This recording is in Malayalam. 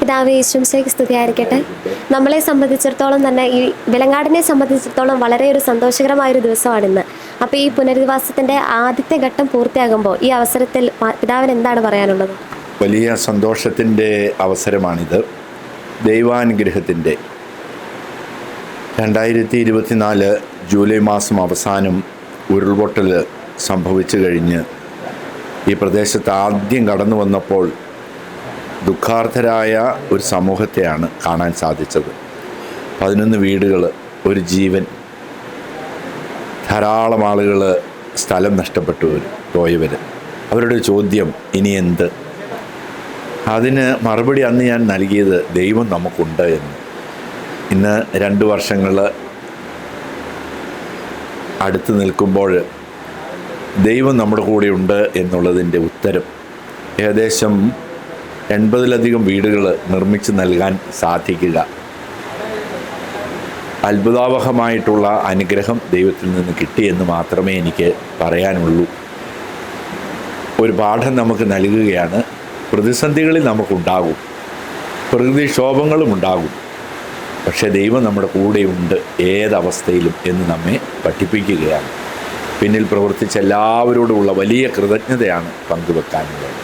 കർത്താവേ, യേശുമിശിഹായ്ക്ക് സ്തുതിയായിരിക്കട്ടെ. നമ്മളെ സംബന്ധിച്ചിടത്തോളം തന്നെ ഈ വിലങ്ങാടിനെ സംബന്ധിച്ചിടത്തോളം വളരെ ഒരു സന്തോഷകരമായൊരു ദിവസമാണിന്ന്. അപ്പോൾ ഈ പുനരധിവാസത്തിൻ്റെ ആദ്യത്തെ ഘട്ടം പൂർത്തിയാകുമ്പോൾ ഈ അവസരത്തിൽ പിതാവിന് എന്താണ് പറയാനുള്ളത്? വലിയ സന്തോഷത്തിൻ്റെ അവസരമാണിത്. ദൈവാനുഗ്രഹത്തിൻ്റെ 2024 ജൂലൈ മാസം അവസാനം ഉരുൾപൊട്ടൽ സംഭവിച്ചു കഴിഞ്ഞ് ഈ പ്രദേശത്ത് ആദ്യം കടന്നു വന്നപ്പോൾ ദുഃഖാർത്തരായ ഒരു സമൂഹത്തെയാണ് കാണാൻ സാധിച്ചത്. 11 വീടുകൾ, ഒരു ജീവൻ, ധാരാളം ആളുകൾ സ്ഥലം നഷ്ടപ്പെട്ടു പോയവർ. അവരുടെ ചോദ്യം ഇനി എന്ത്? അതിന് മറുപടി അന്ന് ഞാൻ നൽകിയത് ദൈവം നമുക്കുണ്ട് എന്ന്. ഇന്ന് 2 വർഷങ്ങൾ അടുത്ത് നിൽക്കുമ്പോൾ ദൈവം നമ്മുടെ കൂടെയുണ്ട് എന്നുള്ളതിൻ്റെ ഉത്തരം. ഏകദേശം 80ലധികം വീടുകൾ നിർമ്മിച്ച് നൽകാൻ സാധിക്കുക അത്ഭുതാവഹമായിട്ടുള്ള അനുഗ്രഹം ദൈവത്തിൽ നിന്ന് കിട്ടിയെന്ന് മാത്രമേ എനിക്ക് പറയാനുള്ളൂ. ഒരു പാഠം നമുക്ക് നൽകുകയാണ്. പ്രതിസന്ധികളിൽ നമുക്കുണ്ടാകും, പ്രകൃതിക്ഷോഭങ്ങളും ഉണ്ടാകും, പക്ഷേ ദൈവം നമ്മുടെ കൂടെയുണ്ട് ഏതവസ്ഥയിലും എന്ന് നമ്മെ പഠിപ്പിക്കുകയാണ്. പിന്നിൽ പ്രവർത്തിച്ച എല്ലാവരോടുമുള്ള വലിയ കൃതജ്ഞതയാണ് പങ്കുവെക്കാനുള്ളത്.